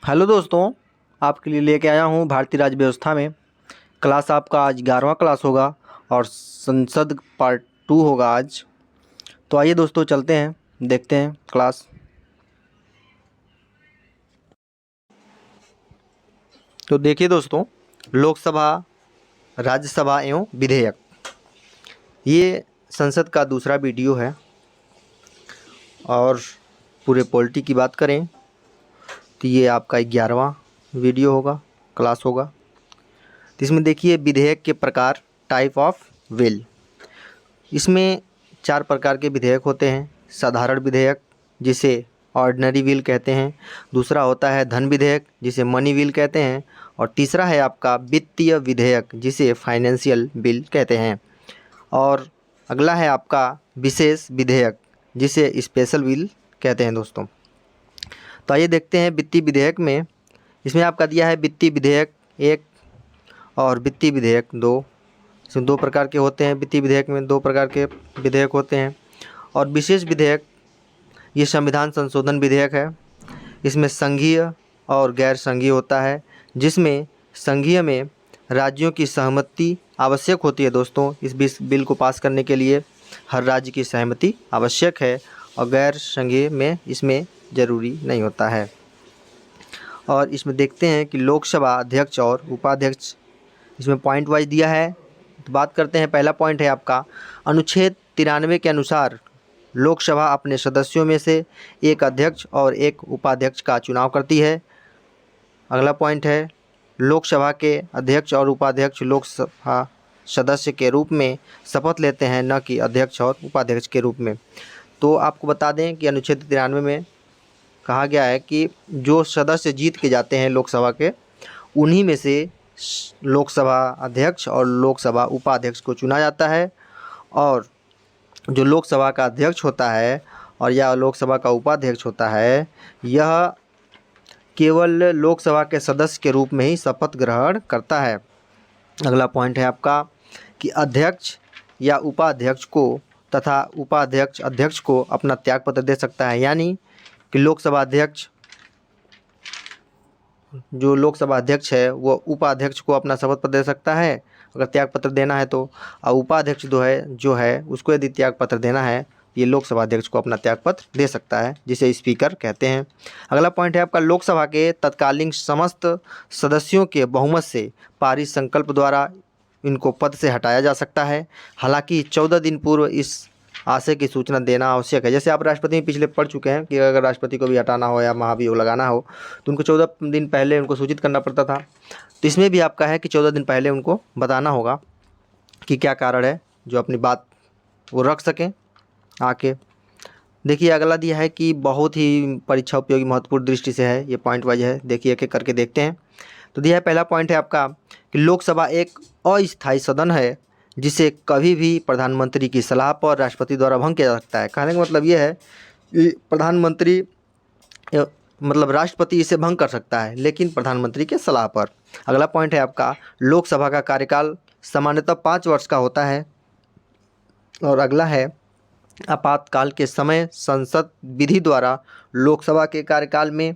Hello दोस्तों, आपके लिए लेके आया हूँ भारतीय राज्य व्यवस्था में। क्लास आपका आज 11वां क्लास होगा और संसद पार्ट 2 होगा आज। तो आइए दोस्तों, चलते हैं, देखते हैं क्लास। तो देखिए दोस्तों, लोकसभा, राज्यसभा एवं विधेयक, ये संसद का दूसरा वीडियो है। और पूरे पॉलिटी की बात करें तो ये आपका 11वां वीडियो होगा, क्लास होगा। तो इसमें देखिए विधेयक के प्रकार, टाइप ऑफ बिल। इसमें 4 प्रकार के विधेयक होते हैं। साधारण विधेयक, जिसे ऑर्डिनरी बिल कहते हैं। दूसरा होता है धन विधेयक, जिसे मनी बिल कहते हैं। और तीसरा है आपका वित्तीय विधेयक, जिसे फाइनेंशियल बिल कहते हैं। और अगला है आपका विशेष विधेयक, जिसे स्पेशल बिल कहते हैं दोस्तों। तो आइए देखते हैं वित्तीय विधेयक में। इसमें आपका दिया है वित्तीय विधेयक 1 और वित्तीय विधेयक 2। इसमें 2 प्रकार के होते हैं। वित्तीय विधेयक में 2 प्रकार के विधेयक होते हैं। और विशेष विधेयक, ये संविधान संशोधन विधेयक है। इसमें संघीय और गैर संघीय होता है, जिसमें संघीय में राज्यों की सहमति आवश्यक होती है दोस्तों। इस बिल को पास करने के लिए हर राज्य की सहमति आवश्यक है, और गैर संघीय में इसमें ज़रूरी नहीं होता है। और इसमें देखते हैं कि लोकसभा अध्यक्ष और उपाध्यक्ष, इसमें पॉइंट वाइज दिया है। तो बात करते हैं, पहला पॉइंट है आपका अनुच्छेद 93 के अनुसार लोकसभा अपने सदस्यों में से एक अध्यक्ष और एक उपाध्यक्ष का चुनाव करती है। अगला पॉइंट है लोकसभा के अध्यक्ष और उपाध्यक्ष लोकसभा सदस्य के रूप में शपथ लेते हैं, न कि अध्यक्ष और उपाध्यक्ष के रूप में। तो आपको बता दें कि अनुच्छेद 93 में कहा गया है कि जो सदस्य जीत के जाते हैं लोकसभा के, उन्हीं में से लोकसभा अध्यक्ष और लोकसभा उपाध्यक्ष को चुना जाता है। और जो लोकसभा का अध्यक्ष होता है और या लोकसभा का उपाध्यक्ष होता है, यह केवल लोकसभा के सदस्य के रूप में ही शपथ ग्रहण करता है। अगला पॉइंट है आपका कि अध्यक्ष या उपाध्यक्ष को तथा उपाध्यक्ष अध्यक्ष को अपना त्यागपत्र दे सकता है। यानी कि लोकसभा अध्यक्ष, जो लोकसभा अध्यक्ष है, वो उपाध्यक्ष को अपना शपथ पत्र दे सकता है अगर त्यागपत्र देना है तो। और उपाध्यक्ष जो है उसको यदि त्यागपत्र देना है, ये लोकसभा अध्यक्ष को अपना त्यागपत्र दे सकता है, जिसे स्पीकर कहते हैं। अगला पॉइंट है आपका लोकसभा के तत्कालीन समस्त सदस्यों के बहुमत से पारित संकल्प द्वारा इनको पद से हटाया जा सकता है। हालांकि 14 दिन पूर्व इस आशय की सूचना देना आवश्यक है। जैसे आप राष्ट्रपति में पिछले पढ़ चुके हैं कि अगर राष्ट्रपति को भी हटाना हो या महाभियोग लगाना हो तो उनको 14 दिन पहले उनको सूचित करना पड़ता था। तो इसमें भी आपका है कि 14 दिन पहले उनको बताना होगा कि क्या कारण है, जो अपनी बात वो रख सकें आके। देखिए अगला दिया है कि बहुत ही परीक्षा उपयोगी महत्वपूर्ण दृष्टि से है, ये पॉइंट वाइज है। देखिए एक एक करके देखते हैं। तो दिया है, पहला पॉइंट है आपका कि लोकसभा एक अस्थायी सदन है, जिसे कभी भी प्रधानमंत्री की सलाह पर राष्ट्रपति द्वारा भंग किया जा सकता है। कहने का मतलब ये है कि प्रधानमंत्री मतलब राष्ट्रपति इसे भंग कर सकता है, लेकिन प्रधानमंत्री के सलाह पर। अगला पॉइंट है आपका लोकसभा का कार्यकाल सामान्यतः 5 वर्ष का होता है। और अगला है आपातकाल के समय संसद विधि द्वारा लोकसभा के कार्यकाल में,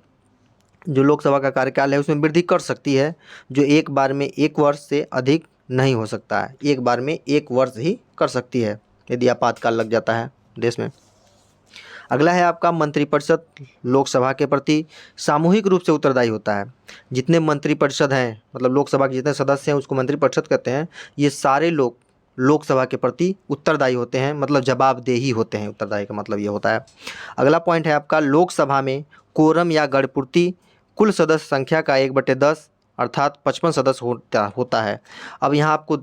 जो लोकसभा का कार्यकाल है उसमें वृद्धि कर सकती है, जो एक बार में 1 वर्ष से अधिक नहीं हो सकता है। एक बार में 1 वर्ष ही कर सकती है यदि आपातकाल लग जाता है देश में। अगला है आपका मंत्रिपरिषद लोकसभा के प्रति सामूहिक रूप से उत्तरदायी होता है। जितने मंत्रिपरिषद हैं, मतलब लोकसभा के जितने सदस्य हैं उसको मंत्रिपरिषद कहते हैं। ये सारे लोग लोकसभा के प्रति उत्तरदायी होते हैं, मतलब जवाबदेही होते हैं। उत्तरदायी का मतलब ये होता है। अगला पॉइंट है आपका लोकसभा में कोरम या गणपूर्ति कुल सदस्य संख्या का 1/10 अर्थात 55 सदस्य होता है। अब यहाँ आपको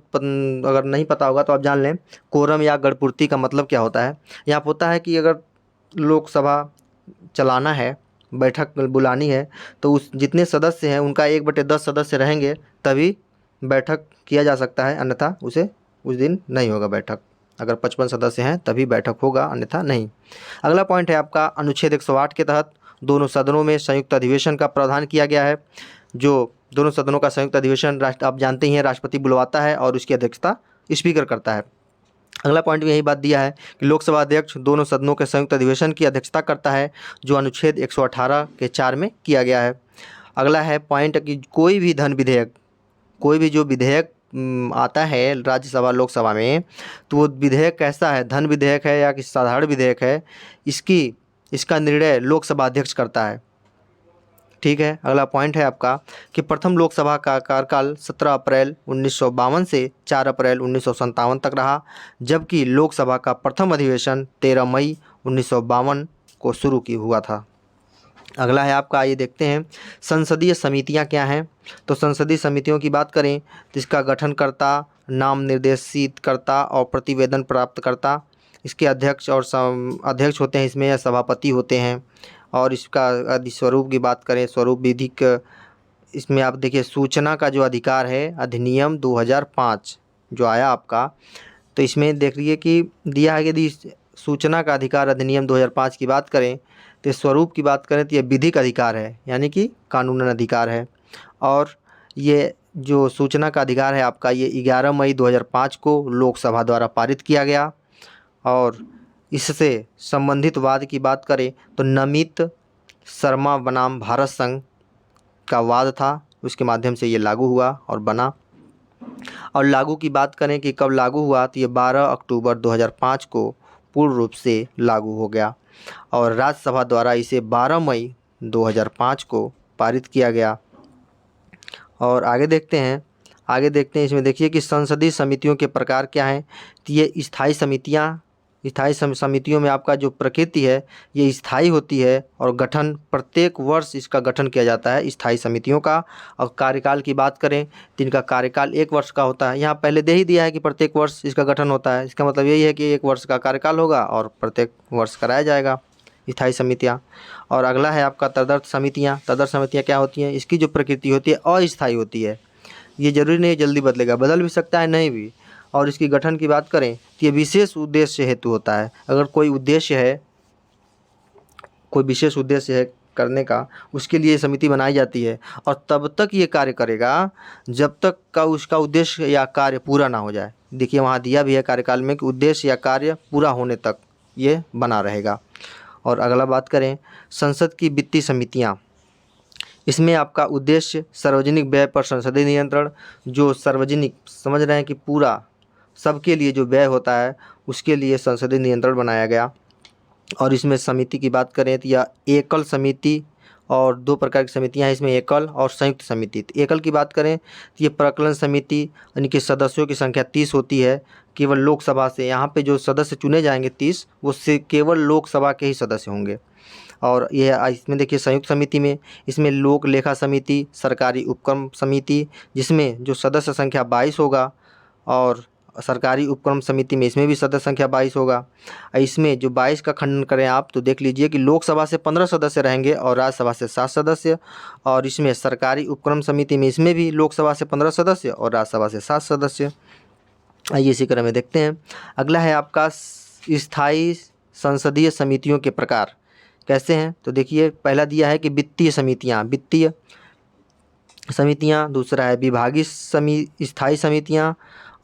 अगर नहीं पता होगा तो आप जान लें, कोरम या गणपूर्ति का मतलब क्या होता है। यहाँ होता है कि अगर लोकसभा चलाना है, बैठक बुलानी है, तो उस जितने सदस्य हैं उनका 1/10 सदस्य रहेंगे तभी बैठक किया जा सकता है, अन्यथा उसे उस दिन नहीं होगा बैठक। अगर 55 सदस्य हैं तभी बैठक होगा, अन्यथा नहीं। अगला पॉइंट है आपका अनुच्छेद 108 के तहत दोनों सदनों में संयुक्त अधिवेशन का प्रावधान किया गया है। जो दोनों सदनों का संयुक्त अधिवेशन आप जानते ही हैं, राष्ट्रपति बुलवाता है और उसकी अध्यक्षता स्पीकर करता है। अगला पॉइंट में यही बात दिया है कि लोकसभा अध्यक्ष दोनों सदनों के संयुक्त अधिवेशन की अध्यक्षता करता है, जो अनुच्छेद 118 के 4 में किया गया है। अगला है पॉइंट कि कोई भी धन विधेयक, कोई भी जो विधेयक आता है राज्यसभा लोकसभा में, तो वो विधेयक कैसा है, धन विधेयक है या कि साधारण विधेयक है, इसका निर्णय लोकसभा अध्यक्ष करता है। ठीक है। अगला पॉइंट है आपका कि प्रथम लोकसभा का कार्यकाल 17 अप्रैल 1952 से 4 अप्रैल 1957 तक रहा, जबकि लोकसभा का प्रथम अधिवेशन 13 मई 1952 को शुरू हुआ था। अगला है आपका, आइए देखते हैं संसदीय समितियां क्या हैं। तो संसदीय समितियों की बात करें तो इसका गठनकर्ता, नाम निर्देशित करता और प्रतिवेदन प्राप्त करता, इसके अध्यक्ष और अध्यक्ष होते हैं इसमें, या सभापति होते हैं। और इसका यदि स्वरूप की बात करें, स्वरूप विधिक, इसमें आप देखिए सूचना का जो अधिकार है, अधिनियम 2005 जो आया आपका, तो इसमें देख लीजिए कि दिया है कि यदि सूचना का अधिकार अधिनियम 2005 की बात करें तो स्वरूप की बात करें तो ये विधिक अधिकार है, यानी कि कानूनन अधिकार है। और ये जो सूचना का अधिकार है आपका, ये 11 मई 2005 को लोकसभा द्वारा पारित किया गया। और इससे संबंधित वाद की बात करें तो नमित शर्मा बनाम भारत संघ का वाद था, उसके माध्यम से ये लागू हुआ और बना। और लागू की बात करें कि कब लागू हुआ, तो ये 12 अक्टूबर 2005 को पूर्ण रूप से लागू हो गया और राज्यसभा द्वारा इसे 12 मई 2005 को पारित किया गया। और आगे देखते हैं इसमें देखिए कि संसदीय समितियों के प्रकार क्या हैं। तो ये स्थायी समितियों में आपका जो प्रकृति है ये स्थायी होती है और गठन प्रत्येक वर्ष इसका गठन किया जाता है स्थायी समितियों का। और कार्यकाल की बात करें तो इनका कार्यकाल 1 वर्ष का होता है। यहाँ पहले दे ही दिया है कि प्रत्येक वर्ष इसका गठन होता है, इसका मतलब यही है कि 1 वर्ष का कार्यकाल होगा और प्रत्येक वर्ष कराया जाएगा स्थायी समितियाँ। और अगला है आपका तदर्थ समितियाँ। तदर्थ समितियाँ क्या होती हैं, इसकी जो प्रकृति होती है अस्थायी होती है, ये जरूरी नहीं जल्दी बदलेगा, बदल भी सकता है नहीं भी। और इसकी गठन की बात करें तो ये विशेष उद्देश्य हेतु होता है। अगर कोई विशेष उद्देश्य है करने का, उसके लिए समिति बनाई जाती है और तब तक ये कार्य करेगा जब तक का उसका उद्देश्य या कार्य पूरा ना हो जाए। देखिए वहाँ दिया भी है कार्यकाल में कि उद्देश्य या कार्य पूरा होने तक ये बना रहेगा। और अगला बात करें संसद की वित्तीय समितियाँ, इसमें आपका उद्देश्य सार्वजनिक व्यय पर संसदीय नियंत्रण, जो सार्वजनिक समझ रहे हैं कि पूरा सबके लिए जो व्यय होता है उसके लिए संसदीय नियंत्रण बनाया गया। और इसमें समिति की बात करें तो यह एकल समिति और 2 प्रकार की समितियां हैं इसमें, एकल और संयुक्त समिति। तो एकल की बात करें तो ये प्रकलन समिति, यानी कि सदस्यों की संख्या 30 होती है केवल लोकसभा से। यहाँ पे जो सदस्य चुने जाएंगे 30, वो से केवल लोकसभा के ही सदस्य होंगे। और यह इसमें देखिए संयुक्त समिति में इसमें लोक लेखा समिति, सरकारी उपक्रम समिति, जिसमें जो सदस्य संख्या 22 होगा, और सरकारी उपक्रम समिति में इसमें भी सदस्य संख्या 22 होगा। इसमें जो 22 का खंडन करें आप तो देख लीजिए कि लोकसभा से 15 सदस्य रहेंगे और राज्यसभा से 7 सदस्य। और इसमें सरकारी उपक्रम समिति में इसमें भी लोकसभा से 15 सदस्य और राज्यसभा से 7 सदस्य। आइए इसी क्रम में देखते हैं। अगला है आपका स्थायी संसदीय समितियों के प्रकार कैसे हैं। तो देखिए पहला दिया है कि वित्तीय समितियां, दूसरा है विभागीय स्थायी समितियां,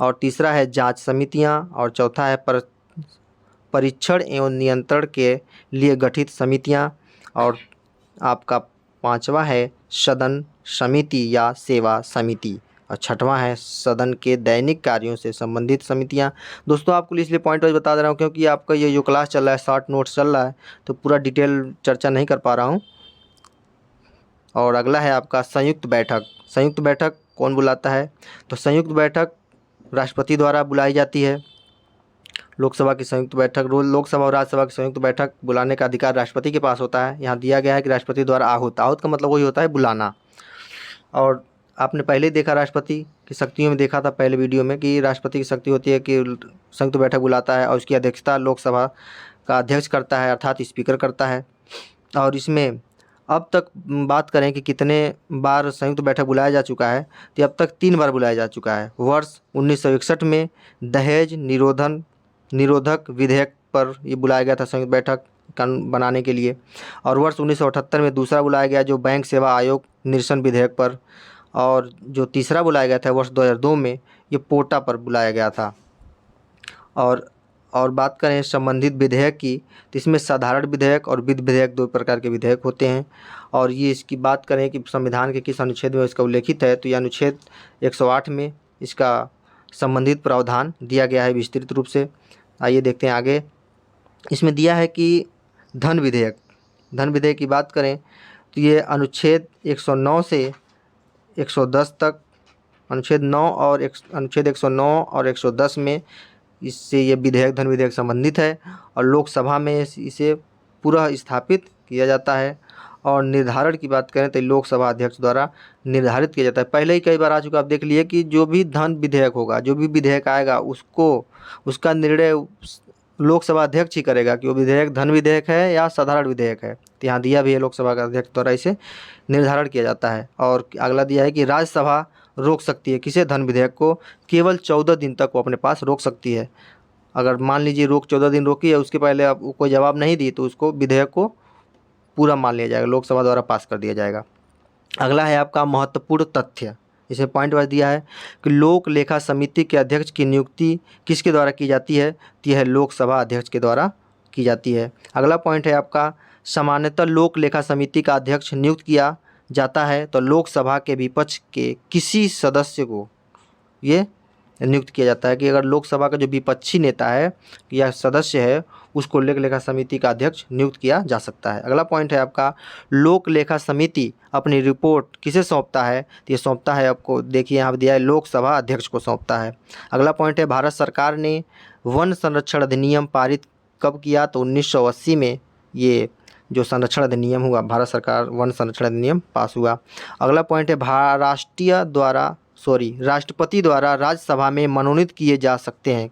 और तीसरा है जांच समितियां, और चौथा है परीक्षण एवं नियंत्रण के लिए गठित समितियां, और आपका 5वां है सदन समिति या सेवा समिति, और 6वां है सदन के दैनिक कार्यों से संबंधित समितियां। दोस्तों आपको इसलिए पॉइंट वाइज बता दे रहा हूं क्योंकि आपका ये जो क्लास चल रहा है शॉर्ट नोट्स चल रहा है तो पूरा डिटेल चर्चा नहीं कर पा रहा हूं। और अगला है आपका संयुक्त बैठक कौन बुलाता है। तो संयुक्त बैठक राष्ट्रपति द्वारा बुलाई जाती है। लोकसभा की संयुक्त बैठक, लोकसभा और राज्यसभा की संयुक्त बैठक बुलाने का अधिकार राष्ट्रपति के पास होता है। यहाँ दिया गया है कि राष्ट्रपति द्वारा आहूत का मतलब वही होता है बुलाना। और आपने पहले ही देखा राष्ट्रपति की शक्तियों में, देखा था पहले वीडियो में कि राष्ट्रपति की शक्ति होती है कि संयुक्त बैठक बुलाता है और उसकी अध्यक्षता लोकसभा का अध्यक्ष करता है, अर्थात स्पीकर करता है। और इसमें अब तक बात करें कि कितने बार संयुक्त बैठक बुलाया जा चुका है, तो अब तक 3 बार बुलाया जा चुका है। वर्ष 1961 में दहेज निरोधक विधेयक पर ये बुलाया गया था संयुक्त बैठक कानून बनाने के लिए। और वर्ष 1978 में दूसरा बुलाया गया जो बैंक सेवा आयोग निरसन विधेयक पर। और जो तीसरा बुलाया गया था वर्ष 2002 में, ये पोटा पर बुलाया गया था। और और बात करें संबंधित विधेयक की, तो इसमें साधारण विधेयक और विधि विधेयक 2 प्रकार के विधेयक होते हैं। और ये इसकी बात करें कि संविधान के किस अनुच्छेद में इसका उल्लेखित है, तो ये अनुच्छेद 108 में इसका संबंधित प्रावधान दिया गया है विस्तृत रूप से। आइए देखते हैं आगे। इसमें दिया है कि धन विधेयक की बात करें तो ये अनुच्छेद 109 से 110 तक, अनुच्छेद 9 और अनुच्छेद 109 और 110 में इससे ये विधेयक धन विधेयक संबंधित है और लोकसभा में इसे पूरा स्थापित किया जाता है। और निर्धारण की बात करें तो लोकसभा अध्यक्ष द्वारा निर्धारित किया जाता है। पहले ही कई बार आ चुका, आप देख लिए कि जो भी धन विधेयक होगा, जो भी विधेयक आएगा उसका निर्णय लोकसभा अध्यक्ष ही करेगा कि वो विधेयक धन विधेयक है या साधारण विधेयक है। तो यहाँ दिया भी है लोकसभा का अध्यक्ष द्वारा इसे निर्धारण किया जाता है। और अगला दिया है कि राज्यसभा रोक सकती है किसी धन विधेयक को, केवल 14 दिन तक वो अपने पास रोक सकती है। अगर मान लीजिए 14 दिन रोकी है, उसके पहले अब कोई जवाब नहीं दी, तो उसको विधेयक को पूरा मान लिया जाएगा, लोकसभा द्वारा पास कर दिया जाएगा। अगला है आपका महत्वपूर्ण तथ्य। इसमें पॉइंट वाइज दिया है कि लोक लेखा समिति के अध्यक्ष की नियुक्ति किसके द्वारा की जाती है, तो यह लोकसभा अध्यक्ष के द्वारा की जाती है। अगला पॉइंट है आपका सामान्यतः लोक लेखा समिति का अध्यक्ष नियुक्त किया जाता है तो लोकसभा के विपक्ष के किसी सदस्य को ये नियुक्त किया जाता है कि अगर लोकसभा का जो विपक्षी नेता है या सदस्य है उसको लोक लेखा समिति का अध्यक्ष नियुक्त किया जा सकता है। अगला पॉइंट है आपका लोक लेखा समिति अपनी रिपोर्ट किसे सौंपता है, तो ये सौंपता है आपको, देखिए यहाँ दिया है, लोकसभा अध्यक्ष को सौंपता है। अगला पॉइंट है भारत सरकार ने वन संरक्षण अधिनियम पारित कब किया, तो 1980 में ये जो संरक्षण अधिनियम हुआ, भारत सरकार वन संरक्षण अधिनियम पास हुआ। अगला पॉइंट है राष्ट्रपति द्वारा राज्यसभा में मनोनीत किए जा सकते हैं।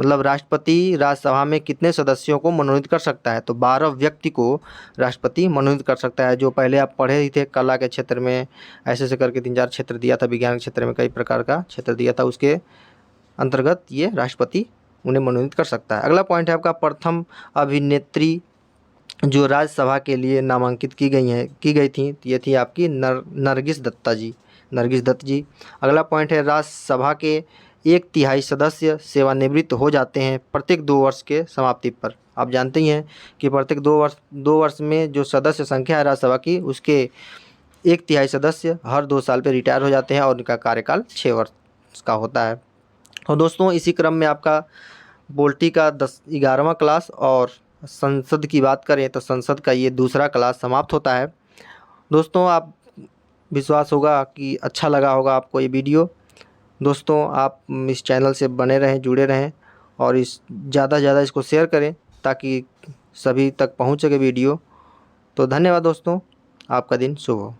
मतलब राष्ट्रपति राज्यसभा में कितने सदस्यों को मनोनीत कर सकता है, तो 12 व्यक्ति को राष्ट्रपति मनोनीत कर सकता है। जो पहले आप पढ़े ही थे कला के क्षेत्र में, ऐसे करके 3-4 क्षेत्र दिया था, विज्ञान के क्षेत्र में कई प्रकार का क्षेत्र दिया था, उसके अंतर्गत ये राष्ट्रपति उन्हें मनोनीत कर सकता है। अगला पॉइंट है आपका प्रथम अभिनेत्री जो राज्यसभा के लिए नामांकित की गई थी, ये थी आपकी नरगिस दत्त जी। अगला पॉइंट है राज्यसभा के 1/3 सदस्य सेवानिवृत्त हो जाते हैं प्रत्येक 2 वर्ष के समाप्ति पर। आप जानते ही हैं कि प्रत्येक 2 वर्ष में जो सदस्य संख्या है राज्यसभा की, उसके 1/3 सदस्य हर 2 साल पे रिटायर हो जाते हैं और उनका कार्यकाल 6 वर्ष का होता है। और दोस्तों इसी क्रम में आपका पॉलिटी का 11वां क्लास और संसद की बात करें तो संसद का ये दूसरा क्लास समाप्त होता है। दोस्तों आप विश्वास होगा कि अच्छा लगा होगा आपको ये वीडियो। दोस्तों आप इस चैनल से बने रहें, जुड़े रहें और ज़्यादा से ज़्यादा इसको शेयर करें ताकि सभी तक पहुंच सके वीडियो। तो धन्यवाद दोस्तों, आपका दिन शुभ हो।